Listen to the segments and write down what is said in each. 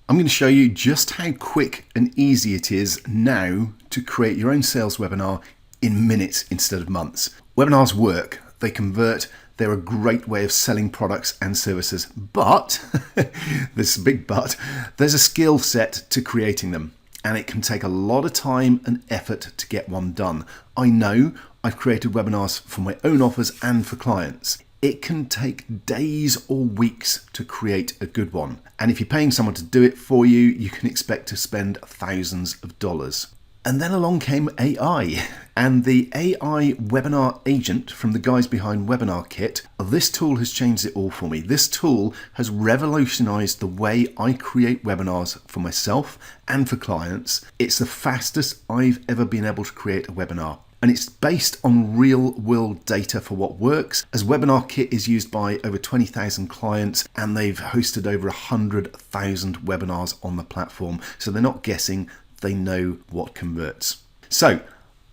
I'm going to show you just how quick and easy it is now to create your own sales webinar in minutes instead of months. Webinars work, they convert, they're a great way of selling products and services, but, this big but, there's a skill set to creating them, and it can take a lot of time and effort to get one done. I know I've created webinars for my own offers and for clients. It can take days or weeks to create a good one. And if you're paying someone to do it for you, you can expect to spend thousands of dollars. And then along came AI, and the AI webinar agent from the guys behind WebinarKit. This tool has changed it all for me. This tool has revolutionized the way I create webinars for myself and for clients. It's the fastest I've ever been able to create a webinar. And it's based on real world data for what works, as WebinarKit is used by over 20,000 clients and they've hosted over 100,000 webinars on the platform. So they're not guessing, they know what converts. So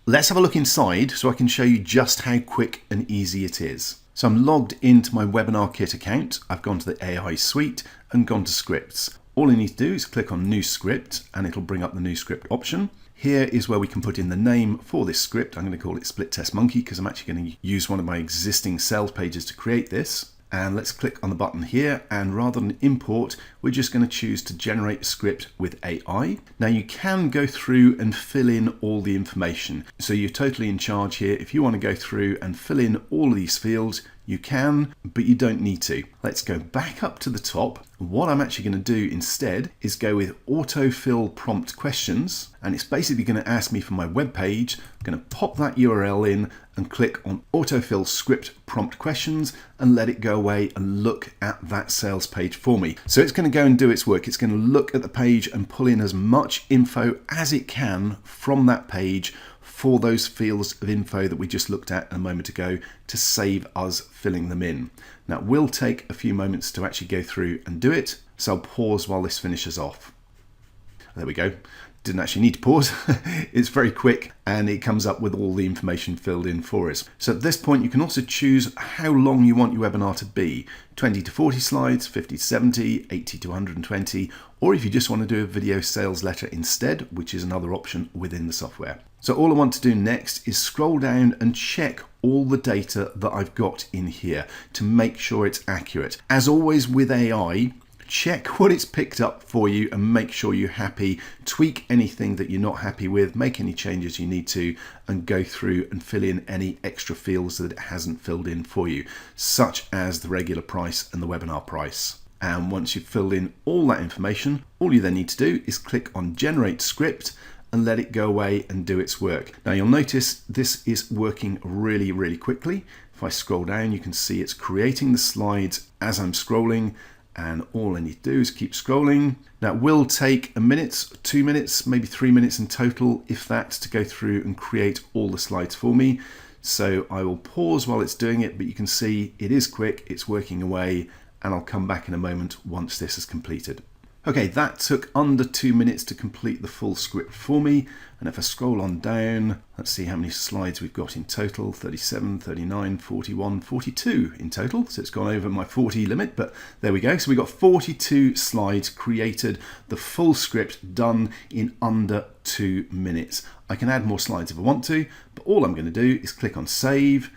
let's have a look inside so I can show you just how quick and easy it is. So I'm logged into my WebinarKit account. I've gone to the AI suite and gone to scripts. All I need to do is click on new script and it'll bring up the new script option. Here is where we can put in the name for this script. I'm going to call it Split Test Monkey because I'm actually going to use one of my existing sales pages to create this. And let's click on the button here, and rather than import, we're just going to choose to generate a script with AI. Now you can go through and fill in all the information. So you're totally in charge here. If you want to go through and fill in all of these fields, you can, but you don't need to. Let's go back up to the top. What I'm actually going to do instead is go with autofill prompt questions, and it's basically going to ask me for my web page. I'm going to pop that URL in and click on autofill script prompt questions and let it go away and look at that sales page for me. So it's going to go and do its work. It's going to look at the page and pull in as much info as it can from that page for those fields of info that we just looked at a moment ago to save us filling them in. Now it will take a few moments to actually go through and do it, so I'll pause while this finishes off. There we go. Didn't actually need to pause. It's very quick and it comes up with all the information filled in for us. So at this point you can also choose how long you want your webinar to be. 20 to 40 slides, 50 to 70, 80 to 120, or if you just want to do a video sales letter instead, which is another option within the software. So all I want to do next is scroll down and check all the data that I've got in here to make sure it's accurate. As always with AI, check what it's picked up for you and make sure you're happy. Tweak anything that you're not happy with, make any changes you need to, and go through and fill in any extra fields that it hasn't filled in for you, such as the regular price and the webinar price. And once you've filled in all that information, all you then need to do is click on Generate Script and let it go away and do its work. Now you'll notice this is working really, really quickly. If I scroll down, you can see it's creating the slides as I'm scrolling, and all I need to do is keep scrolling. Now it will take a minute, 2 minutes, maybe 3 minutes in total, if that's to go through and create all the slides for me. So I will pause while it's doing it, but you can see it is quick, it's working away, and I'll come back in a moment once this is completed. Okay, that took under 2 minutes to complete the full script for me. And if I scroll on down, let's see how many slides we've got in total. 37, 39, 41, 42 in total. So it's gone over my 40 limit, but there we go. So we got 42 slides created, the full script done in under 2 minutes. I can add more slides if I want to, but all I'm going to do is click on save.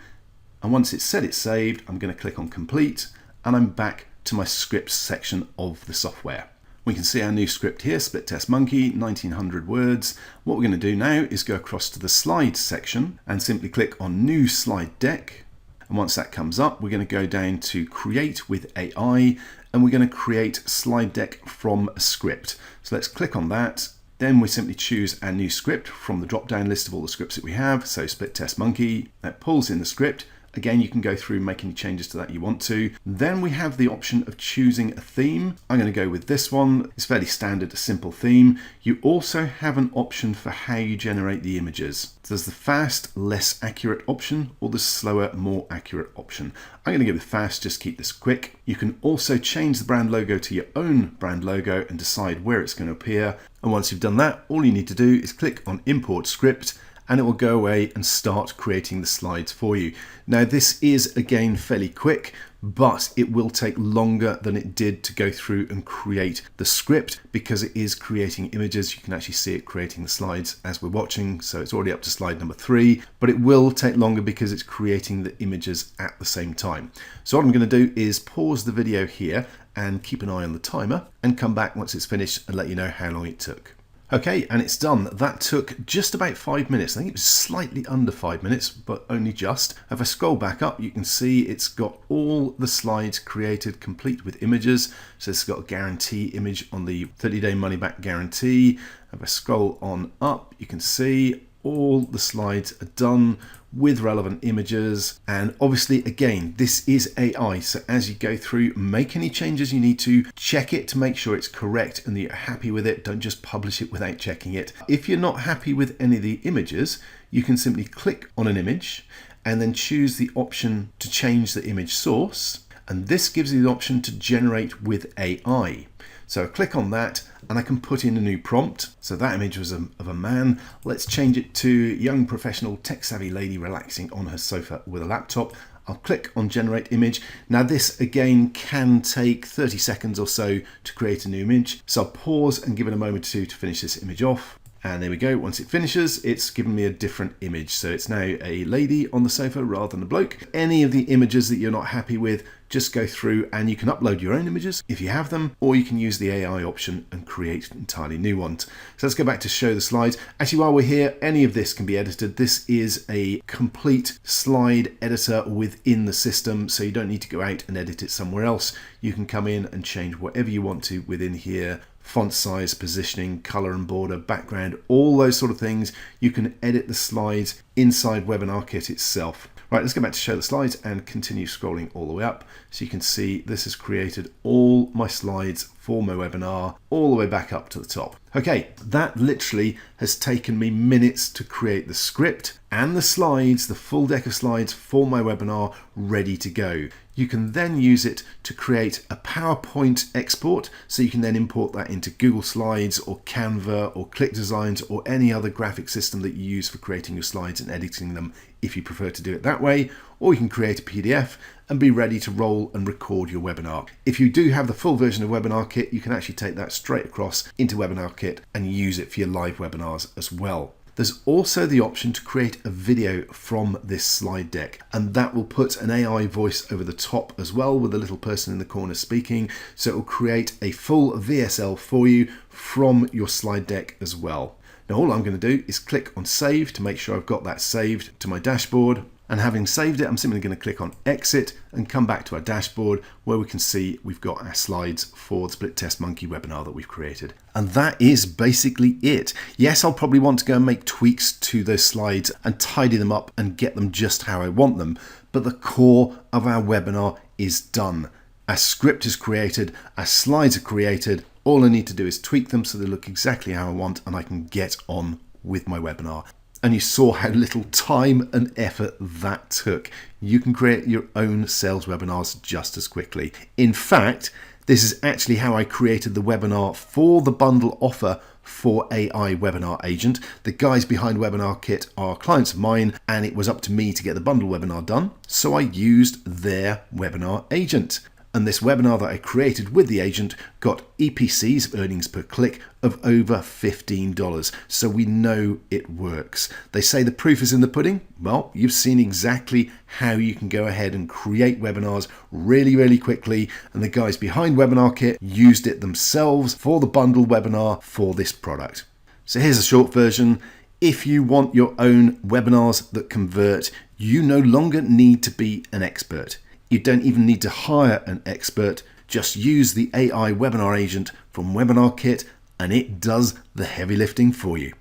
And once it's said it's saved, I'm going to click on complete, and I'm back to my scripts section of the software. We can see our new script here, Split Test Monkey, 1900 words. What we're going to do now is go across to the slides section and simply click on New Slide Deck. And once that comes up, we're going to go down to Create with AI, and we're going to create slide deck from a script. So let's click on that. Then we simply choose our new script from the drop-down list of all the scripts that we have. So Split Test Monkey, that pulls in the script. Again, you can go through and make any changes to that you want to. Then we have the option of choosing a theme. I'm going to go with this one. It's fairly standard, a simple theme. You also have an option for how you generate the images. There's the fast, less accurate option, or the slower, more accurate option. I'm going to go with fast, just keep this quick. You can also change the brand logo to your own brand logo and decide where it's going to appear. And once you've done that, all you need to do is click on Import Script, and it will go away and start creating the slides for you. Now this is again fairly quick, but it will take longer than it did to go through and create the script because it is creating images. You can actually see it creating the slides as we're watching. So it's already up to slide number 3, but it will take longer because it's creating the images at the same time. So what I'm going to do is pause the video here and keep an eye on the timer and come back once it's finished and let you know how long it took. Okay, and it's done. That took just about 5 minutes. I think it was slightly under 5 minutes, but only just. If I scroll back up, you can see it's got all the slides created, complete with images. So it's got a guarantee image on the 30-day money-back guarantee. If I scroll on up, you can see all the slides are done with relevant images. And obviously, again, this is AI. So as you go through, make any changes you need to, check it to make sure it's correct and that you're happy with it. Don't just publish it without checking it. If you're not happy with any of the images, you can simply click on an image and then choose the option to change the image source. And this gives you the option to generate with AI. So I click on that and I can put in a new prompt. So that image was of a man. Let's change it to young professional tech savvy lady relaxing on her sofa with a laptop. I'll click on generate image. Now this again can take 30 seconds or so to create a new image. So I'll pause and give it a moment or two to finish this image off. And there we go. Once it finishes, it's given me a different image. So it's now a lady on the sofa rather than a bloke. Any of the images that you're not happy with, just go through and you can upload your own images if you have them, or you can use the AI option and create entirely new ones. So let's go back to show the slides. Actually, while we're here, any of this can be edited. This is a complete slide editor within the system, so you don't need to go out and edit it somewhere else. You can come in and change whatever you want to within here. Font size, positioning, color and border, background, all those sort of things. You can edit the slides inside WebinarKit itself. Right, let's go back to show the slides and continue scrolling all the way up. So you can see this has created all my slides for my webinar all the way back up to the top. Okay, that literally has taken me minutes to create the script and the slides, the full deck of slides for my webinar ready to go. You can then use it to create a PowerPoint export, so you can then import that into Google Slides or Canva or ClickDesigns or any other graphic system that you use for creating your slides and editing them if you prefer to do it that way, or you can create a PDF and be ready to roll and record your webinar. If you do have the full version of WebinarKit, you can actually take that straight across into WebinarKit and use it for your live webinars as well. There's also the option to create a video from this slide deck, and that will put an AI voice over the top as well with a little person in the corner speaking. So it will create a full VSL for you from your slide deck as well. Now all I'm going to do is click on save to make sure I've got that saved to my dashboard. And having saved it, I'm simply going to click on exit and come back to our dashboard where we can see we've got our slides for the Split Test Monkey webinar that we've created. And that is basically it. Yes, I'll probably want to go and make tweaks to those slides and tidy them up and get them just how I want them. But the core of our webinar is done. Our script is created, our slides are created. All I need to do is tweak them so they look exactly how I want and I can get on with my webinar. And you saw how little time and effort that took. You can create your own sales webinars just as quickly. In fact, this is actually how I created the webinar for the bundle offer for AI Webinar Agent. The guys behind WebinarKit are clients of mine, and it was up to me to get the bundle webinar done. So I used their webinar agent. And this webinar that I created with the agent got EPCs, earnings per click, of over $15. So we know it works. They say the proof is in the pudding. Well, you've seen exactly how you can go ahead and create webinars really, really quickly. And the guys behind WebinarKit used it themselves for the bundle webinar for this product. So here's a short version. If you want your own webinars that convert, you no longer need to be an expert. You don't even need to hire an expert. Just use the AI webinar agent from WebinarKit and it does the heavy lifting for you.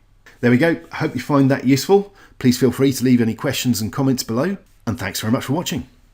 There we go. I hope you find that useful. Please feel free to leave any questions and comments below. And thanks very much for watching.